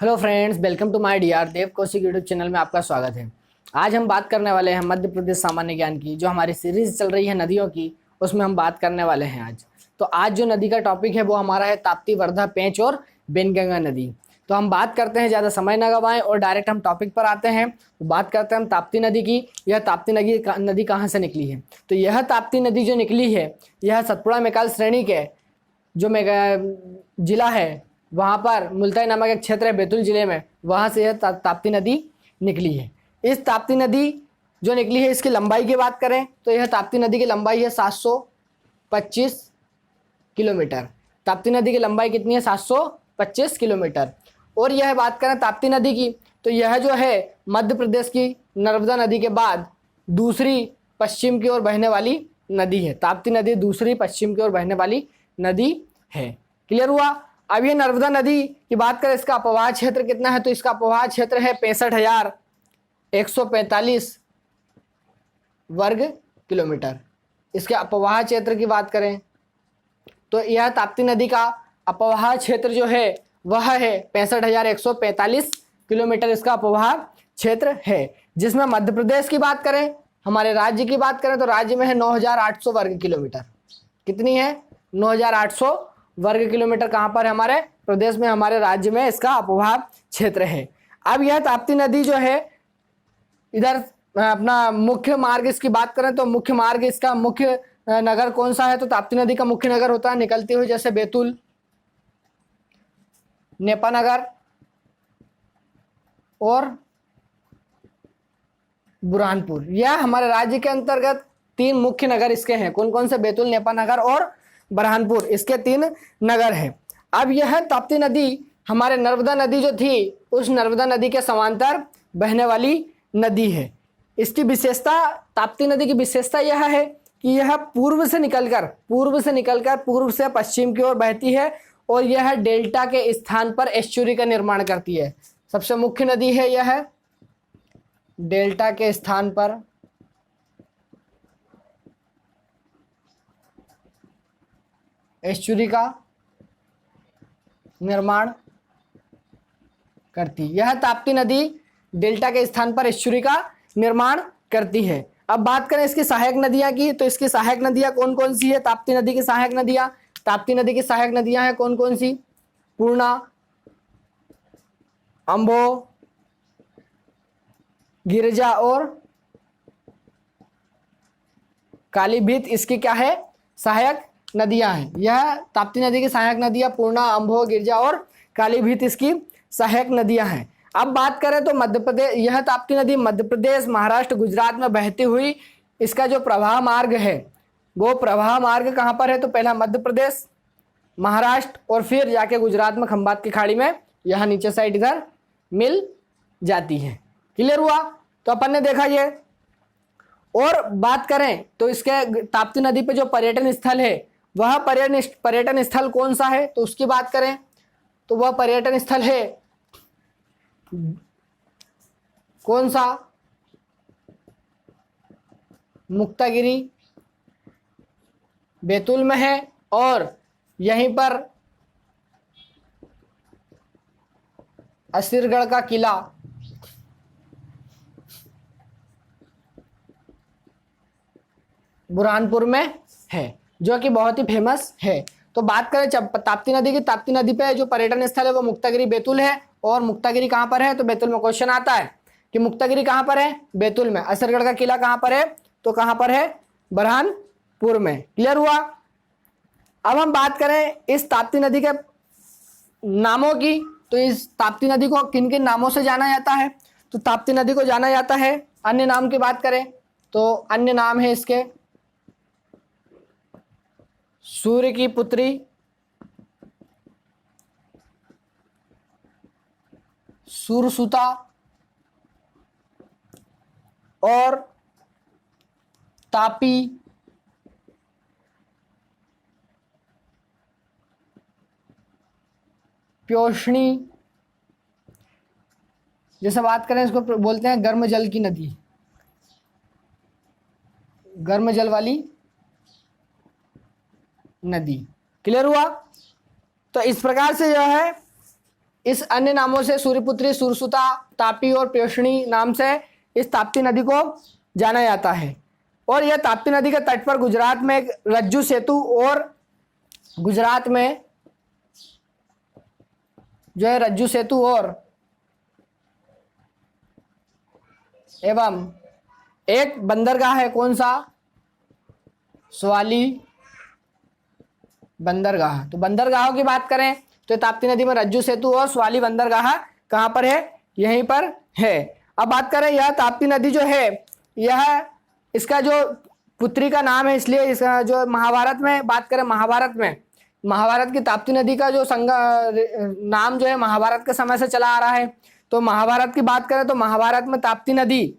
Hello friends, welcome to my DR Dev Kaushik YouTube channel में आपका स्वागत है। आज हम बात करने वाले हैं मध्य प्रदेश सामान्य ज्ञान की। जो हमारी सीरीज चल रही है नदियों की, उसमें हम बात करने वाले हैं आज। तो आज जो नदी का टॉपिक है वो हमारा है ताप्ती, वर्धा, पेंच और बेनगंगा नदी। तो हम बात करते हैं, ज़्यादा समय न गवाएं और डायरेक्ट हम टॉपिक पर आते हैं। तो बात करते हैं हम ताप्ती नदी की। यह ताप्ती नदी कहाँ से निकली है? तो यह ताप्ती नदी जो निकली है, यह सतपुड़ा मैकाल श्रेणी के जो जिला है, वहाँ पर मुल्ताई नामक एक क्षेत्र है बैतूल जिले में, वहाँ से यह ताप्ती नदी निकली है। इस ताप्ती नदी जो निकली है, इसकी लंबाई की बात करें तो यह ताप्ती नदी की लंबाई है 725 किलोमीटर। ताप्ती नदी की लंबाई कितनी है? 725 किलोमीटर। और यह बात करें ताप्ती नदी की, तो यह जो है मध्य प्रदेश की नर्मदा नदी के बाद दूसरी पश्चिम की ओर बहने वाली नदी है। ताप्ती नदी दूसरी पश्चिम की ओर बहने वाली नदी है। क्लियर हुआ? अब ये नर्मदा नदी की बात करें, इसका अपवाह क्षेत्र कितना है? तो इसका अपवाह क्षेत्र है 65,145 वर्ग किलोमीटर। इसके अपवाह क्षेत्र की बात करें तो यह ताप्ती नदी का अपवाह क्षेत्र जो है वह है 65,145 किलोमीटर। इसका अपवाह क्षेत्र है, जिसमें मध्य प्रदेश की बात करें, हमारे राज्य की बात करें तो राज्य में है 9,800 वर्ग किलोमीटर। कितनी है? 9,800 वर्ग किलोमीटर। कहाँ पर है? हमारे प्रदेश में, हमारे राज्य में इसका अपवाह क्षेत्र है। अब यह ताप्ती नदी जो है, इधर अपना मुख्य मार्ग इसकी बात करें तो मुख्य मार्ग इसका मुख्य नगर कौन सा है? तो ताप्ती नदी का मुख्य नगर होता है निकलती हुई जैसे बैतूल, नेपानगर और बुरहानपुर। यह हमारे राज्य के अंतर्गत तीन मुख्य नगर इसके हैं। कौन कौन से? बैतूल, नेपानगर और बुरहानपुर, इसके तीन नगर हैं। अब यह ताप्ती नदी हमारे नर्मदा नदी जो थी, उस नर्मदा नदी के समांतर बहने वाली नदी है। इसकी विशेषता, ताप्ती नदी की विशेषता यह है कि यह पूर्व से निकलकर पूर्व से पश्चिम की ओर बहती है और यह डेल्टा के स्थान पर एस्चुरी का निर्माण करती है। सबसे मुख्य नदी है यह, डेल्टा के स्थान पर एस्चुरी का निर्माण करती है। यह ताप्ती नदी डेल्टा के स्थान पर एस्चुरी का निर्माण करती है। अब बात करें इसकी सहायक नदियां की, तो इसकी सहायक नदियां कौन कौन सी है? ताप्ती नदी की सहायक नदियां, ताप्ती नदी की सहायक नदियां हैं कौन कौन सी? पूर्णा, अंबो, गिरिजा और कालीभीत इसकी क्या है? सहायक नदियां हैं। यह ताप्ती नदी की सहायक नदियां पूर्णा, अंबो, गिरिजा और कालीभीत इसकी सहायक नदियां हैं। अब बात करें तो मध्य प्रदेश, यह ताप्ती नदी मध्य प्रदेश, महाराष्ट्र, गुजरात में बहती हुई इसका जो प्रवाह मार्ग है, वो प्रवाह मार्ग कहाँ पर है? तो पहला मध्य प्रदेश, महाराष्ट्र और फिर जाके गुजरात में खंबात की खाड़ी में यह नीचे साइड इधर मिल जाती है। क्लियर हुआ? तो अपन ने देखा ये। और बात करें तो इसके ताप्ती नदी पे जो पर्यटन स्थल है, वह पर्यटन स्थल कौन सा है? तो उसकी बात करें तो वह पर्यटन स्थल है कौन सा? मुक्तागिरी बैतूल में है और यहीं पर असीरगढ़ का किला बुरहानपुर में है, जो कि बहुत ही फेमस है। तो बात करें ताप्ती नदी की, ताप्ती नदी पे जो पर्यटन स्थल है वो मुक्तागिरी बैतूल है। और मुक्तागिरी कहाँ पर है? तो बैतूल में क्वेश्चन आता है कि मुक्तागिरी कहाँ पर है? बैतूल में। असरगढ़ का किला कहाँ पर है? तो कहाँ पर है? बुरहानपुर में। क्लियर हुआ? अब हम बात करें इस ताप्ती नदी के नामों की, तो इस ताप्ती नदी को किन किन नामों से जाना जाता है? तो ताप्ती नदी को जाना जाता है, अन्य नाम की बात करें तो अन्य नाम है इसके सूर्य की पुत्री, सूरसुता और तापी, प्योष्णी। जैसे बात करें, इसको बोलते हैं गर्म जल की नदी, गर्म जल वाली नदी। क्लियर हुआ? तो इस प्रकार से जो है इस अन्य नामों से सूर्यपुत्री, सुरसुता, ताप्ती और प्योष्णी नाम से इस ताप्ती नदी को जाना जाता है। और यह ताप्ती नदी के तट पर गुजरात में एक रज्जु सेतु और गुजरात में जो है रज्जु सेतु और एवं एक बंदरगाह है, कौन सा? स्वाली बंदरगाह। तो बंदरगाहों की बात करें तो ताप्ती नदी में रज्जु सेतु और स्वाली बंदरगाह कहाँ पर है? यहीं पर है। अब बात करें यह ताप्ती नदी जो है, यह इसका जो पुत्री का नाम है, इसलिए इसका जो महाभारत में बात करें, महाभारत की ताप्ती नदी का जो नाम जो है महाभारत के समय से चला आ रहा है। तो महाभारत की बात करें तो महाभारत में ताप्ती नदी,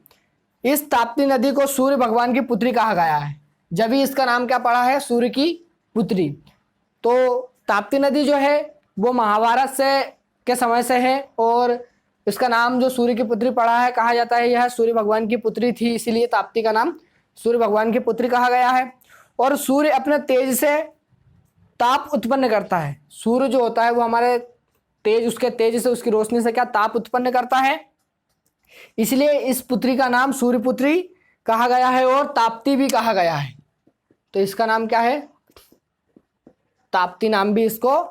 इस ताप्ती नदी को सूर्य भगवान की पुत्री कहा गया है, जब ही इसका नाम क्या पड़ा है? सूर्य की पुत्री। तो ताप्ती नदी जो है वो महाभारत से के समय से है और इसका नाम जो सूर्य की पुत्री पड़ा है, कहा जाता है यह सूर्य भगवान की पुत्री थी, इसीलिए ताप्ती का नाम सूर्य भगवान की पुत्री कहा गया है। और सूर्य अपने तेज से ताप उत्पन्न करता है। सूर्य जो होता है वो हमारे तेज, उसके तेज से, उसकी रोशनी से क्या ताप उत्पन्न करता है, इसलिए इस पुत्री का नाम सूर्यपुत्री कहा गया है और ताप्ती भी कहा गया है। तो इसका नाम क्या है? ताप्ती नाम भी इसको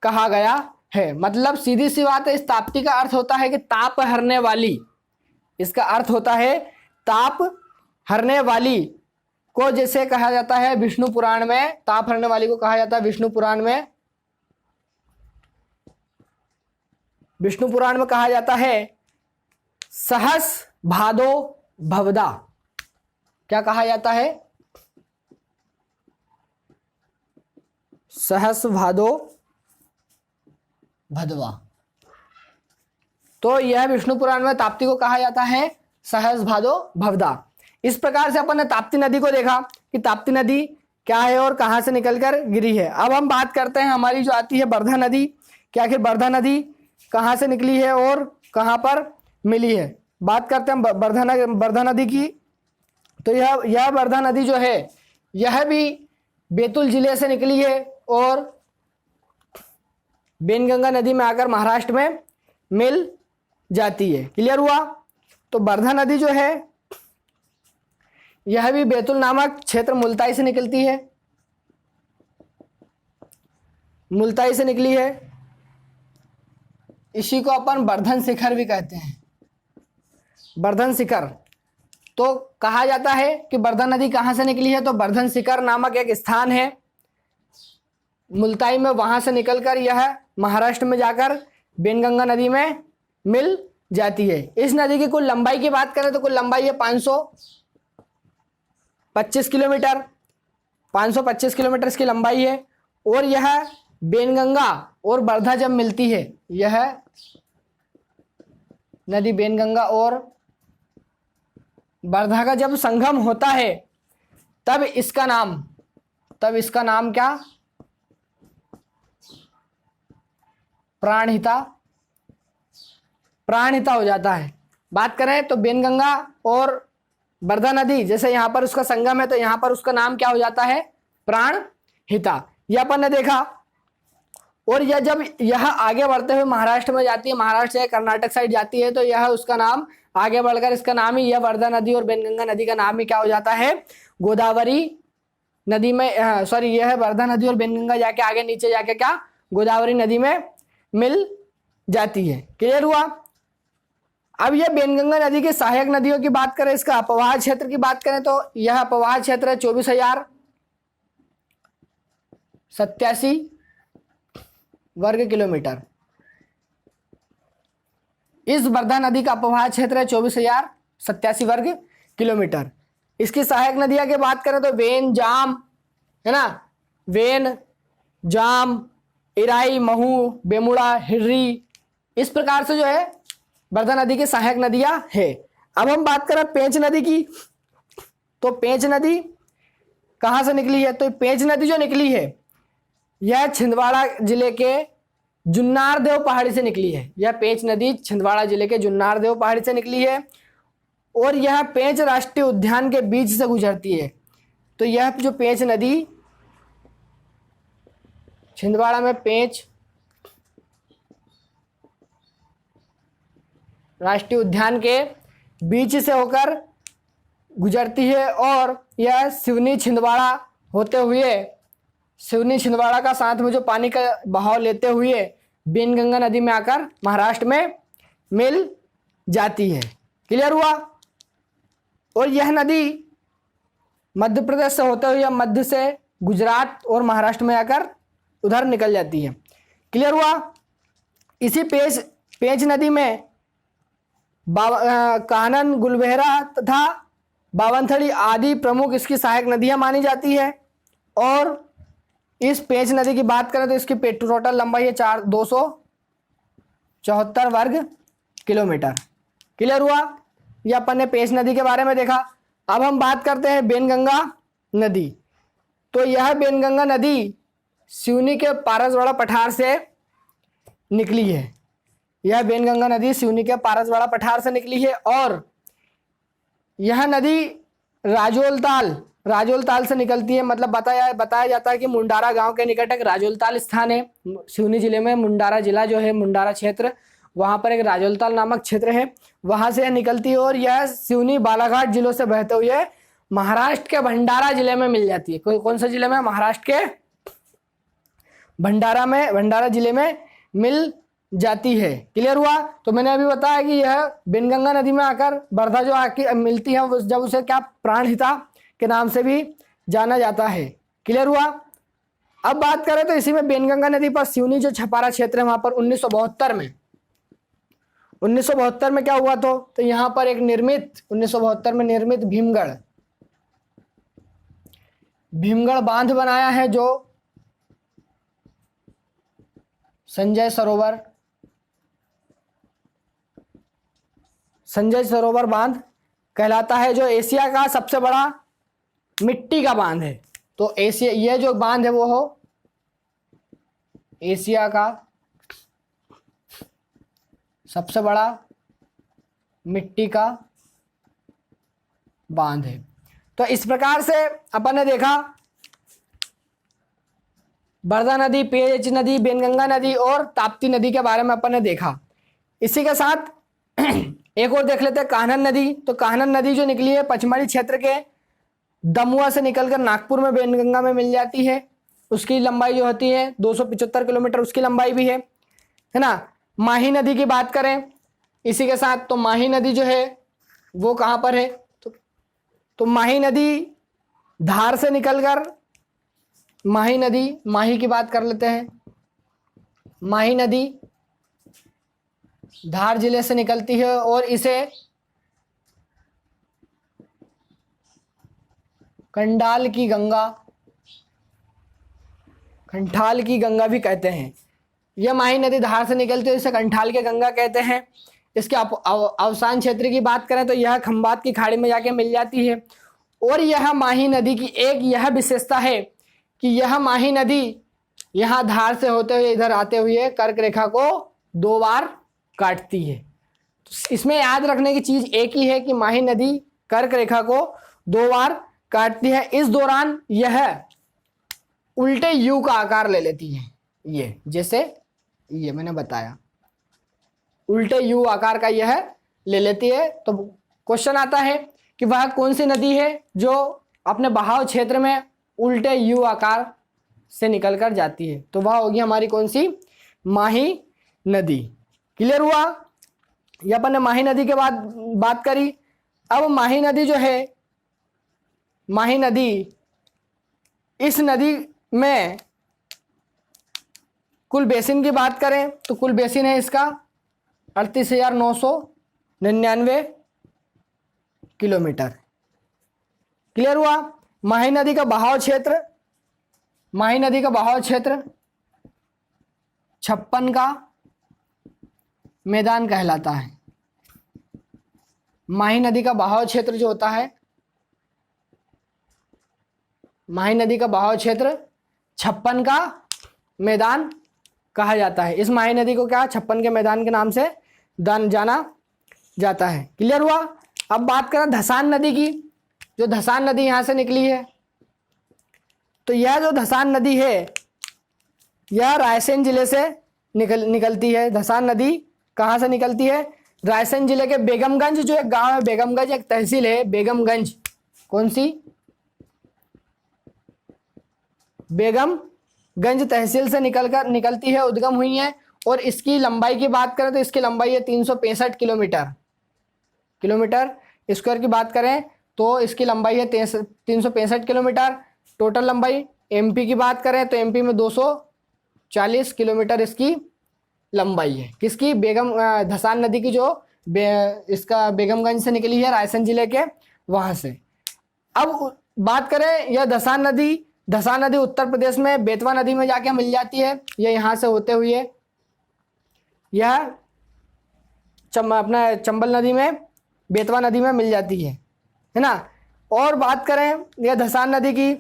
कहा गया है। मतलब सीधी सी बात है, इस ताप्ती का अर्थ होता है कि ताप हरने वाली। इसका अर्थ होता है ताप हरने वाली, को जैसे कहा जाता है विष्णु पुराण में, ताप हरने वाली को कहा जाता है विष्णु पुराण में, कहा जाता है सहस भादो भवदा। क्या कहा जाता है? सहस भादो भदवा। तो यह विष्णु पुराण में ताप्ती को कहा जाता है सहस भादो भवदा। इस प्रकार से अपन ने ताप्ती नदी को देखा कि ताप्ती नदी क्या है और कहां से निकलकर गिरी है। अब हम बात करते हैं हमारी जो आती है वर्धा नदी, कि आखिर वर्धा नदी कहां से निकली है और कहां पर मिली है। बात करते हैं वर्धा नदी की। तो यह वर्धा नदी जो है यह भी बैतूल जिले से निकली है और बेनगंगा नदी में आकर महाराष्ट्र में मिल जाती है। क्लियर हुआ? तो वर्धा नदी जो है यह भी बैतूल नामक क्षेत्र मुल्ताई से निकलती है, मुल्ताई से निकली है। इसी को अपन वर्धन शिखर भी कहते हैं, वर्धन शिखर। तो कहा जाता है कि वर्धा नदी कहाँ से निकली है? तो वर्धन शिखर नामक एक स्थान है मुल्ताई में, वहां से निकलकर यह महाराष्ट्र में जाकर बेनगंगा नदी में मिल जाती है। इस नदी की कुल लंबाई की बात करें तो कुल लंबाई है 525 किलोमीटर, 525 किलोमीटर इसकी लंबाई है। और यह बेनगंगा और वर्धा जब मिलती है, यह नदी बेनगंगा और वर्धा का जब संगम होता है, तब इसका नाम क्या? प्राणहिता हो जाता है। बात करें तो बेनगंगा और वर्धा नदी जैसे यहाँ पर उसका संगम है, तो यहाँ पर उसका नाम क्या हो जाता है? प्राणहिता। यह अपन ने देखा। और यह जब यह आगे बढ़ते हुए महाराष्ट्र में जाती है, महाराष्ट्र से कर्नाटक साइड जाती है, तो यह उसका नाम आगे बढ़कर इसका नाम ही, यह वर्धा नदी और बेनगंगा नदी का नाम ही क्या हो जाता है? गोदावरी नदी में, यह वर्धा नदी और बेनगंगा जाके आगे नीचे जाके क्या? गोदावरी नदी में मिल जाती है। क्लियर हुआ? अब यह बेनगंगा नदी की सहायक नदियों की बात करें, इसका अपवाह क्षेत्र की बात करें तो यह अपवाह क्षेत्र है 24,087 वर्ग किलोमीटर। इस वर्धा नदी का अपवाह क्षेत्र है 24,087 वर्ग किलोमीटर। इसकी सहायक नदियां की बात करें तो वेन, जाम, है ना, वेन, जाम, इराई, महू, बेमुड़ा, हिर्री, इस प्रकार से जो है वर्धा नदी की सहायक नदियां है। अब हम बात करें पेंच नदी की, तो पेंच नदी कहां से निकली है? तो पेंच नदी जो निकली है यह छिंदवाड़ा जिले के जुन्नारदेव पहाड़ी से निकली है। यह पेंच नदी छिंदवाड़ा जिले के जुन्नारदेव पहाड़ी से निकली है और यह पेंच राष्ट्रीय उद्यान के बीच से गुजरती है। तो यह जो पेंच नदी छिंदवाड़ा में पेंच राष्ट्रीय उद्यान के बीच से होकर गुजरती है और यह सिवनी छिंदवाड़ा होते हुए, सिवनी छिंदवाड़ा का साथ में जो पानी का बहाव लेते हुए बेनगंगा नदी में आकर महाराष्ट्र में मिल जाती है। क्लियर हुआ। और यह नदी मध्य प्रदेश से होते हुए मध्य से गुजरात और महाराष्ट्र में आकर उधर निकल जाती है। क्लियर हुआ। इसी पेंच नदी में कानन, गुलबेहरा तथा बावनथड़ी आदि प्रमुख इसकी सहायक नदियां मानी जाती है। और इस पेंच नदी की बात करें तो इसकी टोटल लंबाई है 274 वर्ग किलोमीटर। क्लियर हुआ। यह अपन ने पेंच नदी के बारे में देखा। अब हम बात करते हैं बेनगंगा नदी। तो यह बेनगंगा नदी सिवनी के पारसवाड़ा पठार से निकली है। यह बेनगंगा नदी सिवनी के पारसवाड़ा पठार से निकली है और यह नदी राजोलताल से निकलती है। मतलब बताया जाता है कि मुंडारा गांव के निकट एक राजोलताल स्थान है। सिवनी जिले में मुंडारा जिला जो है, मुंडारा क्षेत्र, वहां पर एक राजोलताल नामक क्षेत्र है, वहां से यह निकलती है और यह सिवनी बालाघाट जिलों से बहते हुए महाराष्ट्र के भंडारा जिले में मिल जाती है। कौन से जिले में? महाराष्ट्र के भंडारा जिले में मिल जाती है। क्लियर हुआ। तो मैंने अभी बताया कि यह बेनगंगा नदी में आकर वर्धा जो आके मिलती है, जब उसे क्या प्राणहिता के नाम से भी जाना जाता है। क्लियर हुआ। अब बात करें तो इसी में बेनगंगा नदी पर सिवनी जो छपारा क्षेत्र है वहां पर 1972 में क्या हुआ तो यहां पर एक 1972 में निर्मित भीमगढ़ बांध बनाया है, जो संजय सरोवर बांध कहलाता है, जो एशिया का सबसे बड़ा मिट्टी का बांध है। तो एशिया, यह जो बांध है वो हो एशिया का सबसे बड़ा मिट्टी का बांध है। तो इस प्रकार से अपन ने देखा वर्धा नदी, पेंच नदी, बेनगंगा नदी और ताप्ती नदी के बारे में अपन ने देखा। इसी के साथ एक और देख लेते हैं कान्हन नदी। तो कान्हन नदी जो निकली है पचमढ़ी क्षेत्र के दमुआ से निकलकर नागपुर में बेनगंगा में मिल जाती है। उसकी लंबाई जो होती है 275 किलोमीटर उसकी लंबाई भी है ना। माही नदी की बात करें इसी के साथ, तो माही नदी जो है वो कहाँ पर है तो माही नदी धार से निकलकर माही की बात कर लेते हैं। माही नदी धार जिले से निकलती है और इसे कंठाल की गंगा भी कहते हैं। यह माही नदी धार से निकलती है, इसे कंठाल की गंगा कहते हैं। इसके अवसान क्षेत्र की बात करें तो यह खंबात की खाड़ी में जाके मिल जाती है। और यह माही नदी की एक यह विशेषता है कि यह माही नदी यहाँ धार से होते हुए इधर आते हुए कर्क रेखा को 2 बार काटती है। तो इसमें याद रखने की चीज एक ही है कि माही नदी कर्क रेखा को 2 बार काटती है। इस दौरान यह उल्टे यू का आकार ले लेती है। ये जैसे ये मैंने बताया उल्टे यू आकार का यह ले लेती है। तो क्वेश्चन आता है कि वह कौन सी नदी है जो अपने बहाव क्षेत्र में उल्टे यू आकार से निकलकर जाती है, तो वह होगी हमारी कौन सी? माही नदी। क्लियर हुआ। ये अपन ने माही नदी के बाद बात करी। अब माही नदी जो है, माही नदी, इस नदी में कुल बेसिन की बात करें तो कुल बेसिन है इसका 38,999 किलोमीटर। क्लियर हुआ। माही नदी का बहाव क्षेत्र 56 का मैदान कहलाता है। माही नदी का बहाव क्षेत्र जो होता है, माही नदी का बहाव क्षेत्र 56 का मैदान कहा जाता है। इस माही नदी को क्या 56 के मैदान के नाम से जाना जाता है। क्लियर हुआ। अब बात करें धसान नदी की। जो धसान नदी यहाँ से निकली है, तो यह जो धसान नदी है यह रायसेन जिले से निकलती है। धसान नदी कहाँ से निकलती है? रायसेन जिले के बेगमगंज जो एक गांव है, बेगमगंज एक तहसील है, बेगमगंज, कौन सी, बेगमगंज तहसील से निकलती है, उद्गम हुई है। और इसकी लंबाई की बात करें तो इसकी लंबाई है 365 किलोमीटर स्क्वायर की बात करें तो इसकी लंबाई है 365 किलोमीटर टोटल लंबाई। एमपी की बात करें तो एमपी में 240 किलोमीटर इसकी लंबाई है। किसकी, धसान नदी की, जो इसका बेगमगंज से निकली है, रायसेन जिले के वहां से। अब बात करें यह धसान नदी उत्तर प्रदेश में बेतवा नदी में जाके मिल जाती है। यह यहाँ से होते हुए यह अपना चंबल नदी में, बेतवा नदी में मिल जाती है ना। और बात करें यह धसान नदी की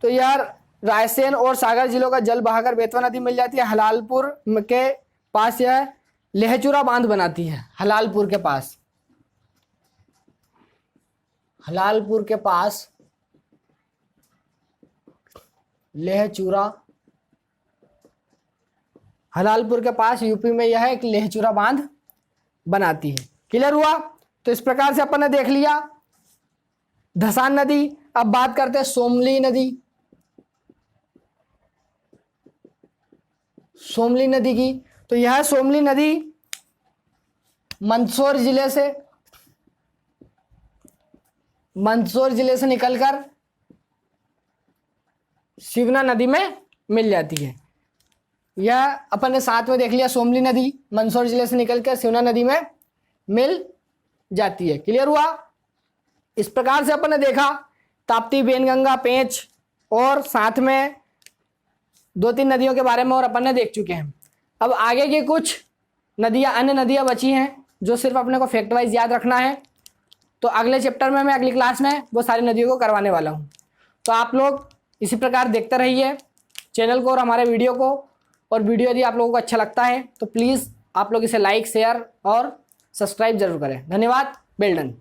तो यह रायसेन और सागर जिलों का जल बहाकर बेतवा नदी मिल जाती है। हलालपुर के पास यह लेहचूरा बांध बनाती है। हलालपुर के पास हलालपुर के पास यूपी में यह एक लेहचूरा बांध बनाती है। क्लियर हुआ। तो इस प्रकार से अपन ने देख लिया धसान नदी। अब बात करते हैं सोमली नदी की। तो यह सोमली नदी मंदसौर जिले से निकलकर शिवना नदी में मिल जाती है। यह अपन ने साथ में देख लिया, सोमली नदी मंदसौर जिले से निकलकर शिवना नदी में मिल जाती है। क्लियर हुआ। इस प्रकार से अपन ने देखा ताप्ती, बेनगंगा, पेंच और साथ में 2-3 नदियों के बारे में और अपन ने देख चुके हैं। अब आगे की कुछ नदियां, अन्य नदियां बची हैं जो सिर्फ अपने को फैक्ट वाइज याद रखना है। तो अगले चैप्टर में, मैं अगली क्लास में वो सारी नदियों को करवाने वाला हूँ। तो आप लोग इसी प्रकार देखते रहिए चैनल को और हमारे वीडियो को। और वीडियो यदि आप लोगों को अच्छा लगता है तो प्लीज़ आप लोग इसे लाइक, शेयर और सब्सक्राइब जरूर करें। धन्यवाद। Well done.